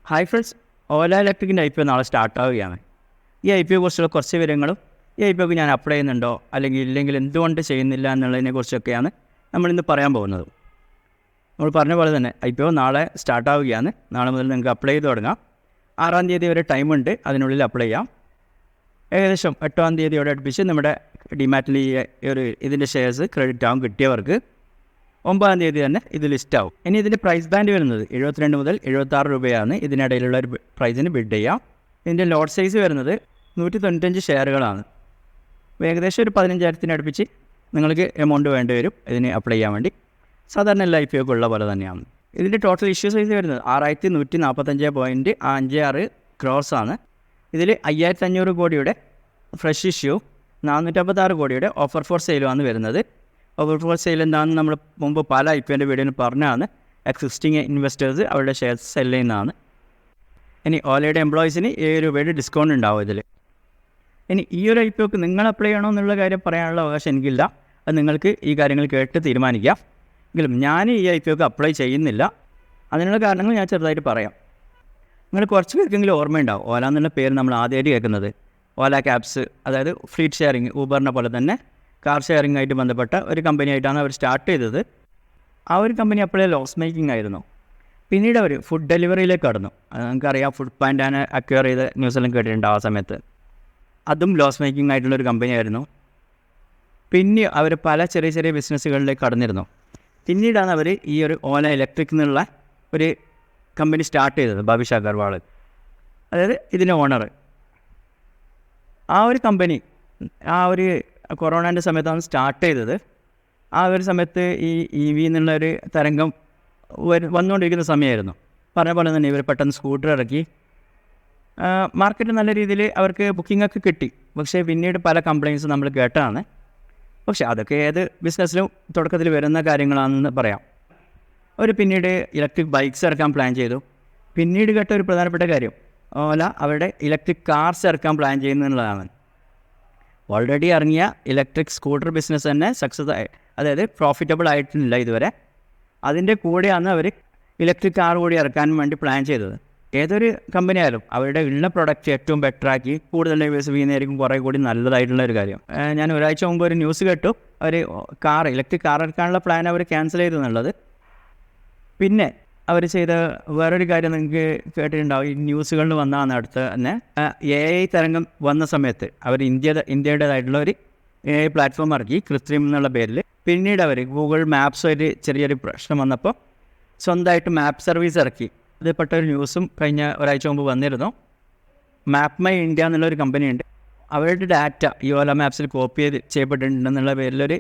Hi friends, ഓല ഇലക്ട്രിക്കിൻ്റെ IPO നാളെ സ്റ്റാർട്ടാവുകയാണ്. ഈ IPO കുറിച്ചുള്ള കുറച്ച് വിവരങ്ങളും ഈ IPOക്ക് ഞാൻ അപ്ലൈ ചെയ്യുന്നുണ്ടോ അല്ലെങ്കിൽ ഇല്ലെങ്കിൽ എന്തുകൊണ്ട് ചെയ്യുന്നില്ല എന്നുള്ളതിനെ കുറിച്ചൊക്കെയാണ് നമ്മളിന്ന് പറയാൻ പോകുന്നത്. നമ്മൾ പറഞ്ഞ പോലെ തന്നെ IPO നാളെ സ്റ്റാർട്ടാവുകയാണ്. നാളെ മുതൽ നിങ്ങൾക്ക് അപ്ലൈ ചെയ്ത് തുടങ്ങാം. 6-ാം തീയതി വരെ ടൈമുണ്ട്, അതിനുള്ളിൽ അപ്ലൈ ചെയ്യാം. ഏകദേശം 8-ാം തീയതിയോടെ അടുപ്പിച്ച് നമ്മുടെ ഡിമാറ്റിൽ ഇതിൻ്റെ ഷെയർസ് ക്രെഡിറ്റ് ആവും. കിട്ടിയവർക്ക് 9-ാം തീയതി തന്നെ ഇത് ലിസ്റ്റ് ആവും. ഇനി ഇതിൻ്റെ പ്രൈസ് ബാൻഡ് വരുന്നത് 72 മുതൽ 76 രൂപയാണ്. ഇതിനിടയിലുള്ള ഒരു പ്രൈസിന് ബിഡ് ചെയ്യാം. ഇതിൻ്റെ ലോട്ട് സൈസ് വരുന്നത് 195 ഷെയറുകളാണ്. ഏകദേശം ഒരു 15,000 അടുപ്പിച്ച് നിങ്ങൾക്ക് എമൗണ്ട് വേണ്ടി വരും ഇതിന് അപ്ലൈ ചെയ്യാൻ വേണ്ടി. സാധാരണ എല്ലാ IPOക്ക് ഉള്ള പോലെ തന്നെയാണ്. ഇതിൻ്റെ ടോട്ടൽ ഇഷ്യൂ സൈസ് വരുന്നത് 6,145.56 ക്രോർസാണ്. ഇതിൽ 5,500 കോടിയുടെ ഫ്രഷ് ഇഷ്യൂ, 456 കോടിയുടെ ഓഫർ ഫോർ സെയിലുമാണ് വരുന്നത്. ഓഫർ ഫോർ സെയിൽ എന്താണെന്ന് നമ്മൾ മുമ്പ് പല IPOൻ്റെ വീഡിയോയിൽ പറഞ്ഞാണ്. എക്സിസ്റ്റിംഗ് ഇൻവെസ്റ്റേഴ്സ് അവരുടെ ഷെയർസ് സെല് ചെയ്യുന്നതാണ്. ഇനി ഓലയുടെ എംപ്ലോയീസിന് 7 രൂപയുടെ ഡിസ്കൗണ്ട് ഉണ്ടാവും ഇതിൽ. ഇനി ഈ ഒരു IPOക്ക് നിങ്ങൾ അപ്ലൈ ചെയ്യണോ എന്നുള്ള കാര്യം പറയാനുള്ള അവകാശം എനിക്കില്ല. അത് നിങ്ങൾക്ക് ഈ കാര്യങ്ങൾ കേട്ട് തീരുമാനിക്കാം. എങ്കിലും ഞാൻ ഈ IPOക്ക് അപ്ലൈ ചെയ്യുന്നില്ല. അതിനുള്ള കാരണങ്ങൾ ഞാൻ ചെറുതായിട്ട് പറയാം. നിങ്ങൾ കുറച്ച് പേർക്കെങ്കിലും ഓർമ്മയുണ്ടാവും, ഓല എന്നുള്ള പേര് നമ്മൾ ആദ്യമായിട്ട് കേൾക്കുന്നത്. ഓല ക്യാബ്സ്, അതായത് ഫ്ലീറ്റ് ഷെയറിങ്, ഊബറിനെ പോലെ തന്നെ കാർ ഷെയറിംഗ് ആയിട്ട് ബന്ധപ്പെട്ട ഒരു കമ്പനിയായിട്ടാണ് അവർ സ്റ്റാർട്ട് ചെയ്തത്. ആ ഒരു കമ്പനി അപ്പോഴേ ലോസ് മേക്കിംഗ് ആയിരുന്നു. പിന്നീട് അവർ ഫുഡ് ഡെലിവറിയിലേക്ക് കടന്നു. അത് നമുക്കറിയാം, ഫുഡ് പാൻഡാനെ അക്വയർ ചെയ്ത് ന്യൂസിലും കേട്ടിട്ടുണ്ട്. ആ സമയത്ത് അതും ലോസ് മേക്കിംഗ് ആയിട്ടുള്ളൊരു കമ്പനിയായിരുന്നു. പിന്നെ അവർ പല ചെറിയ ചെറിയ ബിസിനസ്സുകളിലേക്ക് കടന്നിരുന്നു. പിന്നീടാണ് അവർ ഈ ഒരു ഓല ഇലക്ട്രിക് എന്നുള്ള ഒരു കമ്പനി സ്റ്റാർട്ട് ചെയ്തത്. ഭവിഷ് അഗർവാൾ, അതായത് ഇതിൻ്റെ ഓണർ. ആ ഒരു കമ്പനി ആ ഒരു കൊറോണേൻ്റെ സമയത്താണ് സ്റ്റാർട്ട് ചെയ്തത്. ആ ഒരു സമയത്ത് ഈ EV എന്നുള്ളൊരു തരംഗം വന്നുകൊണ്ടിരിക്കുന്ന സമയമായിരുന്നു. പറഞ്ഞ പോലെ തന്നെ ഇവർ പെട്ടെന്ന് സ്കൂട്ടർ ഇറക്കി. മാർക്കറ്റ് നല്ല രീതിയിൽ അവർക്ക് ബുക്കിംഗൊക്കെ കിട്ടി. പക്ഷേ പിന്നീട് പല കംപ്ലയിൻസും നമ്മൾ കേട്ടതാണ്. പക്ഷേ അതൊക്കെ ഏത് ബിസിനസ്സിലും തുടക്കത്തിൽ വരുന്ന കാര്യങ്ങളാണെന്ന് പറയാം. അവർ പിന്നീട് ഇലക്ട്രിക് ബൈക്സ് ഇറക്കാൻ പ്ലാൻ ചെയ്തു. പിന്നീട് കേട്ട ഒരു പ്രധാനപ്പെട്ട കാര്യം, ഓല അവരുടെ ഇലക്ട്രിക് കാർസ് ഇറക്കാൻ പ്ലാൻ ചെയ്യുന്നതാണ്. ഓൾറെഡി ഇറങ്ങിയ ഇലക്ട്രിക് സ്കൂട്ടർ ബിസിനസ് തന്നെ സക്സസ് ആയി, അതായത് പ്രോഫിറ്റബിൾ ആയിട്ടില്ല ഇതുവരെ. അതിൻ്റെ കൂടെയാണ് അവർ ഇലക്ട്രിക് കാർ കൂടി ഇറക്കാൻ വേണ്ടി പ്ലാൻ ചെയ്തത്. ഏതൊരു കമ്പനി ആയാലും അവരുടെ ഉള്ള പ്രൊഡക്റ്റ് ഏറ്റവും ബെറ്ററാക്കി കൂടുതൽ ഡൈവേഴ്സ് ചെയ്യുന്നതായിരിക്കും കുറേ കൂടി നല്ലതായിട്ടുള്ള ഒരു കാര്യം. ഞാൻ ഒരാഴ്ച മുമ്പ് ഒരു ന്യൂസ് കേട്ടു, അവർ ഇലക്ട്രിക് കാർ ഇറക്കാനുള്ള പ്ലാൻ അവർ ക്യാൻസൽ ചെയ്തു എന്നുള്ളത്. പിന്നെ അവർ ചെയ്ത വേറൊരു കാര്യം നിങ്ങൾക്ക് കേട്ടിട്ടുണ്ടാവും, ഈ ന്യൂസുകളിൽ വന്നതാണ് അടുത്ത് തന്നെ. AI തരംഗം വന്ന സമയത്ത് അവർ ഇന്ത്യയുടേതായിട്ടുള്ള ഒരു AI പ്ലാറ്റ്ഫോം ഇറക്കി, കൃത്രിം എന്നുള്ള പേരിൽ. പിന്നീട് അവർ ഗൂഗിൾ മാപ്സുമായിട്ട് ചെറിയൊരു പ്രശ്നം വന്നപ്പോൾ സ്വന്തമായിട്ട് മാപ്പ് സർവീസ് ഇറക്കി. അതിൽപ്പെട്ട ഒരു ന്യൂസും കഴിഞ്ഞ ഒരാഴ്ച മുമ്പ് വന്നിരുന്നു. മാപ്പ് മൈ ഇന്ത്യ എന്നുള്ളൊരു കമ്പനിയുണ്ട്. അവരുടെ ഡാറ്റ ഈ ഓല മാപ്സിൽ കോപ്പി ചെയ്യപ്പെട്ടിട്ടുണ്ടെന്നുള്ള പേരിലൊരു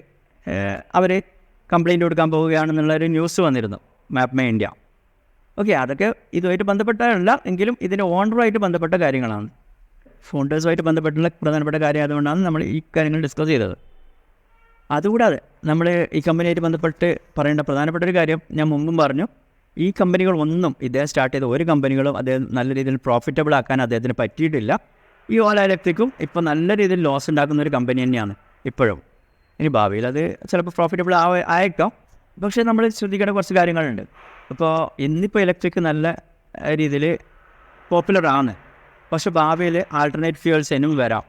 അവർ കംപ്ലയിൻറ്റ് കൊടുക്കാൻ പോവുകയാണെന്നുള്ളൊരു ന്യൂസ് വന്നിരുന്നു, മാപ്പ് മൈ ഇന്ത്യ. ഓക്കെ, അതൊക്കെ ഇതുമായിട്ട് ബന്ധപ്പെട്ടതല്ല, എങ്കിലും ഇതിൻ്റെ ഓണറുമായിട്ട് ബന്ധപ്പെട്ട കാര്യങ്ങളാണ്. ഫൗണ്ടേഴ്സുമായിട്ട് ബന്ധപ്പെട്ടുള്ള പ്രധാനപ്പെട്ട കാര്യം ആയതുകൊണ്ടാണ് നമ്മൾ ഈ കാര്യങ്ങൾ ഡിസ്കസ് ചെയ്തത്. അതുകൂടാതെ നമ്മൾ ഈ കമ്പനിയായിട്ട് ബന്ധപ്പെട്ട് പറയേണ്ട പ്രധാനപ്പെട്ട ഒരു കാര്യം ഞാൻ മുമ്പും പറഞ്ഞു. ഈ കമ്പനികളൊന്നും ഇദ്ദേഹം സ്റ്റാർട്ട് ചെയ്ത ഒരു കമ്പനികളും അദ്ദേഹം നല്ല രീതിയിൽ പ്രോഫിറ്റബിൾ ആക്കാൻ അദ്ദേഹത്തിന് പറ്റിയിട്ടില്ല. ഈ ഓല ഇലക്ട്രിക്കും ഇപ്പോൾ നല്ല രീതിയിൽ ലോസ് ഉണ്ടാക്കുന്ന ഒരു കമ്പനി തന്നെയാണ് ഇപ്പോഴും. ഇനി ഭാവിയിൽ അത് ചിലപ്പോൾ പ്രോഫിറ്റബിൾ ആയേക്കാം. പക്ഷേ നമ്മൾ ശ്രദ്ധിക്കേണ്ട കുറച്ച് കാര്യങ്ങളുണ്ട്. ഇപ്പോൾ ഇന്നിപ്പോൾ ഇലക്ട്രിക് നല്ല രീതിയിൽ പോപ്പുലറാണ്. പക്ഷേ ഭാവിയിൽ ആൾട്ടർനേറ്റ് ഫ്യൂവൽസ് ഇനും വരാം.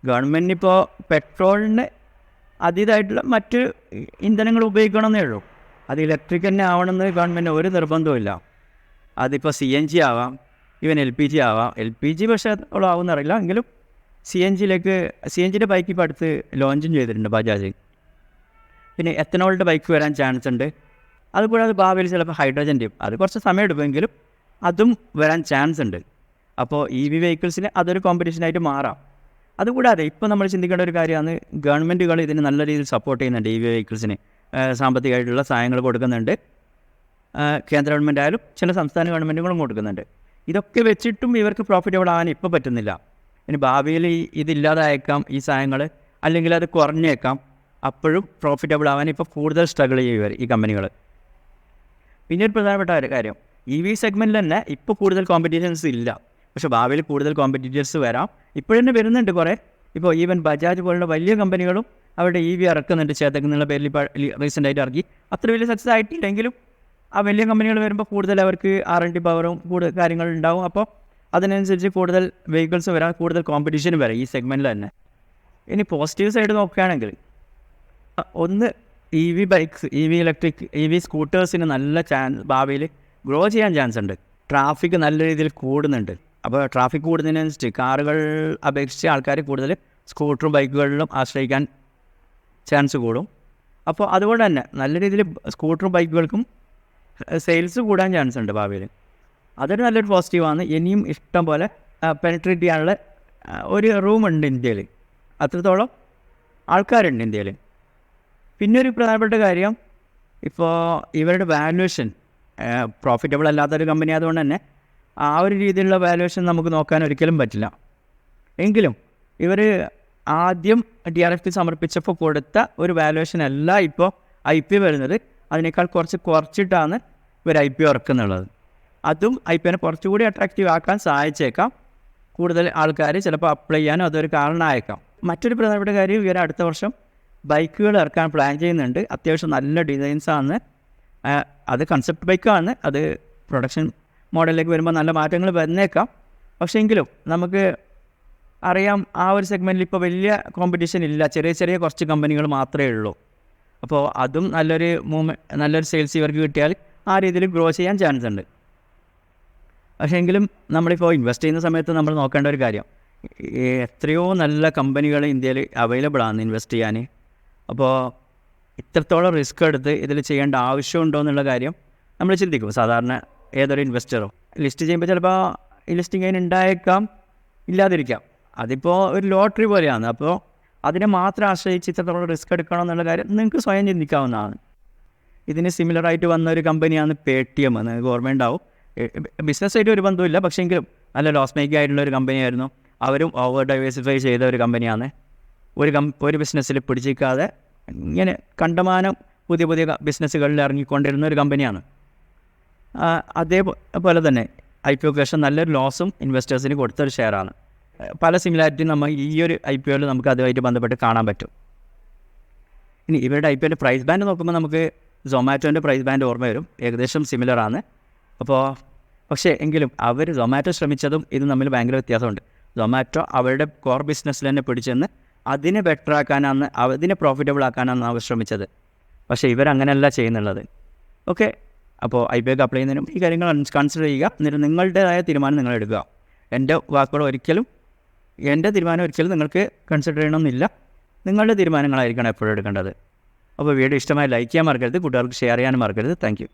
ഗവൺമെൻറ്റിനിപ്പോൾ പെട്രോളിന് അതീതമായിട്ടുള്ള മറ്റ് ഇന്ധനങ്ങൾ ഉപയോഗിക്കണമെന്നേ ഉള്ളൂ. അത് ഇലക്ട്രിക് തന്നെ ആവണമെന്ന് ഗവൺമെൻറ് ഒരു നിർബന്ധമില്ല. അതിപ്പോൾ CNG ആവാം, ഈവൻ LPG ആവാം. LPG പക്ഷേ ആവുമെന്നറിയില്ല, എങ്കിലും CNGയുടെ ബൈക്ക് ഇപ്പോൾ അടുത്ത് ലോഞ്ചും ചെയ്തിട്ടുണ്ട് ബജാജ്. പിന്നെ എത്തനോളിൻ്റെ ബൈക്ക് വരാൻ ചാൻസ് ഉണ്ട്. അതുകൂടാതെ ഭാവിയിൽ ചിലപ്പോൾ ഹൈഡ്രജൻ്റെയും, അത് കുറച്ച് സമയം എടുക്കുമെങ്കിലും അതും വരാൻ ചാൻസ് ഉണ്ട്. അപ്പോൾ EV വെഹിക്കിൾസിന് അതൊരു കോമ്പറ്റീഷനായിട്ട് മാറാം. അതുകൂടാതെ ഇപ്പോൾ നമ്മൾ ചിന്തിക്കേണ്ട ഒരു കാര്യമാണ്, ഗവൺമെൻറ്റുകൾ ഇതിന് നല്ല രീതിയിൽ സപ്പോർട്ട് ചെയ്യുന്നുണ്ട്. EV വെഹിക്കിൾസിന് സാമ്പത്തികമായിട്ടുള്ള സഹായങ്ങൾ കൊടുക്കുന്നുണ്ട്. കേന്ദ്ര ഗവൺമെൻറ് ആയാലും ചില സംസ്ഥാന ഗവൺമെൻറ്റുകളും കൊടുക്കുന്നുണ്ട്. ഇതൊക്കെ വെച്ചിട്ടും ഇവർക്ക് പ്രോഫിറ്റബിൾ ആകാൻ ഇപ്പോൾ പറ്റുന്നില്ല. ഇനി ഭാവിയിൽ ഇതില്ലാതായേക്കാം ഈ സഹായങ്ങൾ, അല്ലെങ്കിൽ അത് കുറഞ്ഞേക്കാം. അപ്പോഴും പ്രോഫിറ്റബിൾ ആവാൻ ഇപ്പോൾ കൂടുതൽ സ്ട്രഗിൾ ചെയ്യുക ഈ കമ്പനികൾ. പിന്നെ ഒരു പ്രധാനപ്പെട്ട ഒരു കാര്യം, EV സെഗ്മെൻറ്റിൽ തന്നെ ഇപ്പോൾ കൂടുതൽ കോമ്പറ്റീഷൻസ് ഇല്ല. പക്ഷേ ഭാവിയിൽ കൂടുതൽ കോമ്പറ്റീറ്റേഴ്സ് വരാം. ഇപ്പോഴന്നെ വരുന്നുണ്ട് കുറേ. ഇപ്പോൾ ഈവൻ ബജാജ് പോലുള്ള വലിയ കമ്പനികളും അവരുടെ EV ഇറക്കുന്നുണ്ട്. ചേതക് എന്നുള്ള പേരിൽ ഇപ്പോൾ റീസെൻ്റായിട്ട് ഇറക്കി. അത്ര വലിയ സക്സസ് ആയിട്ടില്ലെങ്കിലും ആ വലിയ കമ്പനികൾ വരുമ്പോൾ കൂടുതൽ അവർക്ക് R&D പവറും കൂടുതൽ കാര്യങ്ങളുണ്ടാവും. അപ്പോൾ അതിനനുസരിച്ച് കൂടുതൽ വെഹിക്കിൾസ് വരാൻ, കൂടുതൽ കോമ്പറ്റീഷൻ വരാം ഈ സെഗ്മെൻറ്റിൽ തന്നെ. ഇനി പോസിറ്റീവ് സൈഡ് നോക്കുകയാണെങ്കിൽ ഒന്ന് EV bikes, EV electric, EV സ്കൂട്ടേഴ്സിന് നല്ല ഭാവിയിൽ ഗ്രോ ചെയ്യാൻ ചാൻസ് ഉണ്ട്. ട്രാഫിക് നല്ല രീതിയിൽ കൂടുന്നുണ്ട്. അപ്പോൾ ട്രാഫിക് കൂടുന്നതിനനുസരിച്ച് കാറുകൾ അപേക്ഷിച്ച് ആൾക്കാർ കൂടുതൽ സ്കൂട്ടറും ബൈക്കുകളിലും ആശ്രയിക്കാൻ ചാൻസ് കൂടും. അപ്പോൾ അതുകൊണ്ട് തന്നെ നല്ല രീതിയിൽ സ്കൂട്ടറും ബൈക്കുകൾക്കും സെയിൽസ് കൂടാൻ ചാൻസ് ഉണ്ട് ഭാവിയിൽ. അതൊരു നല്ലൊരു പോസിറ്റീവാണ്. ഇനിയും ഇഷ്ടം പോലെ പെനിട്രേറ്റ് ചെയ്യാനുള്ള ഒരു റൂമുണ്ട് ഇന്ത്യയിൽ, അത്രത്തോളം ആൾക്കാരുണ്ട് ഇന്ത്യയിൽ. പിന്നെ ഒരു പ്രധാനപ്പെട്ട കാര്യം, ഇപ്പോൾ ഇവരുടെ വാല്യുവേഷൻ പ്രോഫിറ്റബിൾ അല്ലാത്തൊരു കമ്പനി ആയതുകൊണ്ട് തന്നെ ആ ഒരു രീതിയിലുള്ള വാല്യുവേഷൻ നമുക്ക് നോക്കാൻ ഒരിക്കലും പറ്റില്ല. എങ്കിലും ഇവർ ആദ്യം DRHP സമർപ്പിച്ചപ്പോൾ കൊടുത്ത ഒരു വാല്യുവേഷൻ അല്ല ഇപ്പോൾ IPO വരുന്നത്. അതിനേക്കാൾ കുറച്ചിട്ടാണ് ഇവർ IPO ഇറക്കുന്നുള്ളത്. അതും IPOനെ കുറച്ചുകൂടി അട്രാക്റ്റീവ് ആക്കാൻ സഹായിച്ചേക്കാം. കൂടുതൽ ആൾക്കാർ ചിലപ്പോൾ അപ്ലൈ ചെയ്യാനും അതൊരു കാരണമായേക്കാം. മറ്റൊരു പ്രധാനപ്പെട്ട കാര്യം, ഇവർ അടുത്ത വർഷം ബൈക്കുകൾ ഇറക്കാൻ പ്ലാൻ ചെയ്യുന്നുണ്ട്. അത്യാവശ്യം നല്ല ഡിസൈൻസാണ്. അത് കൺസെപ്റ്റ് ബൈക്കാണ്. അത് പ്രൊഡക്ഷൻ മോഡലിലേക്ക് വരുമ്പോൾ നല്ല മാറ്റങ്ങൾ വന്നേക്കാം. പക്ഷേ എങ്കിലും നമുക്ക് അറിയാം, ആ ഒരു സെഗ്മെൻറ്റിൽ ഇപ്പോൾ വലിയ കോമ്പറ്റീഷൻ ഇല്ല. ചെറിയ കുറച്ച് കമ്പനികൾ മാത്രമേ ഉള്ളൂ. അപ്പോൾ അതും നല്ലൊരു സെയിൽസ് ഇവർക്ക് കിട്ടിയാൽ ആ രീതിയിൽ ഗ്രോ ചെയ്യാൻ ചാൻസ് ഉണ്ട്. പക്ഷേ എങ്കിലും നമ്മളിപ്പോൾ ഇൻവെസ്റ്റ് ചെയ്യുന്ന സമയത്ത് നമ്മൾ നോക്കേണ്ട ഒരു കാര്യം, എത്രയോ നല്ല കമ്പനികൾ ഇന്ത്യയിൽ അവൈലബിൾ ആണ് ഇൻവെസ്റ്റ് ചെയ്യാൻ. അപ്പോൾ ഇത്രത്തോളം റിസ്ക് എടുത്ത് ഇതിൽ ചെയ്യേണ്ട ആവശ്യമുണ്ടോ എന്നുള്ള കാര്യം നമ്മൾ ചിന്തിക്കും. സാധാരണ ഏതൊരു ഇൻവെസ്റ്ററോ ലിസ്റ്റ് ചെയ്യുമ്പോൾ ചിലപ്പോൾ ഈ ലിസ്റ്റിംഗ് അതിന് ഉണ്ടായേക്കാം, ഇല്ലാതിരിക്കാം. അതിപ്പോൾ ഒരു ലോട്ടറി പോലെയാണ്. അപ്പോൾ അതിനെ മാത്രം ആശ്രയിച്ച് ഇത്രത്തോളം റിസ്ക് എടുക്കണം എന്നുള്ള കാര്യം നിങ്ങൾക്ക് സ്വയം ചിന്തിക്കാവുന്നതാണ്. ഇതിന് സിമിലറായിട്ട് വന്ന ഒരു കമ്പനിയാണ് Paytm. നിങ്ങൾക്ക് ഓർമ്മയുണ്ടാവും. ബിസിനസ്സായിട്ട് ഒരു ബന്ധമില്ല, പക്ഷേ എങ്കിലും നല്ല ലോസ് മേക്കിംഗ് ആയിട്ടുള്ള ഒരു കമ്പനിയായിരുന്നു. അവരും ഓവർ ഡൈവേഴ്സിഫൈ ചെയ്ത ഒരു കമ്പനിയാണ്. ഒരു ബിസിനസ്സിൽ പിടിച്ചിരിക്കാതെ ഇങ്ങനെ കണ്ടമാനം പുതിയ ബിസിനസ്സുകളിൽ ഇറങ്ങിക്കൊണ്ടിരുന്ന ഒരു കമ്പനിയാണ്. അതേപോലെ തന്നെ IPOക്ക് ശേഷം നല്ലൊരു ലോസും ഇൻവെസ്റ്റേഴ്സിന് കൊടുത്തൊരു ഷെയറാണ്. പല സിമിലാരിറ്റിയും നമ്മൾ ഈ ഒരു IPOയിൽ നമുക്ക് അതുമായിട്ട് ബന്ധപ്പെട്ട് കാണാൻ പറ്റും. ഇനി ഇവരുടെ IPOൻ്റെ പ്രൈസ് ബാൻഡ് നോക്കുമ്പോൾ നമുക്ക് സൊമാറ്റോൻ്റെ പ്രൈസ് ബാൻഡ് ഓർമ്മ വരും. ഏകദേശം സിമിലറാണ്. പക്ഷേ എങ്കിലും സൊമാറ്റോ ശ്രമിച്ചതും ഇതും തമ്മിൽ ഭയങ്കര വ്യത്യാസമുണ്ട്. സൊമാറ്റോ അവരുടെ കോർ ബിസിനസ്സിൽ തന്നെ പിടിച്ചെന്ന് അതിനെ ബെറ്റർ ആക്കാനാണ്, അതിനെ പ്രോഫിറ്റബിൾ ആക്കാനാണ് അവർ ശ്രമിച്ചത്. പക്ഷേ ഇവരങ്ങനെയല്ല ചെയ്യുന്നുള്ളത്. ഓക്കെ, അപ്പോൾ IPOക്ക് അപ്ലൈ ചെയ്യുന്നതിനും ഈ കാര്യങ്ങൾ കൺസിഡർ ചെയ്യുക. എന്നിട്ട് നിങ്ങളുടേതായ തീരുമാനം നിങ്ങൾ എടുക്കുക. എൻ്റെ തീരുമാനം ഒരിക്കലും നിങ്ങൾക്ക് കൺസിഡർ ചെയ്യണമെന്നില്ല. നിങ്ങളുടെ തീരുമാനങ്ങളായിരിക്കണം എപ്പോഴും എടുക്കേണ്ടത്. അപ്പോൾ വീഡിയോ ഇഷ്ടമായി ലൈക്ക് ചെയ്യാൻ മറക്കരുത്, കൂട്ടുകാർക്ക് ഷെയർ ചെയ്യാനും മറക്കരുത്. Thank you.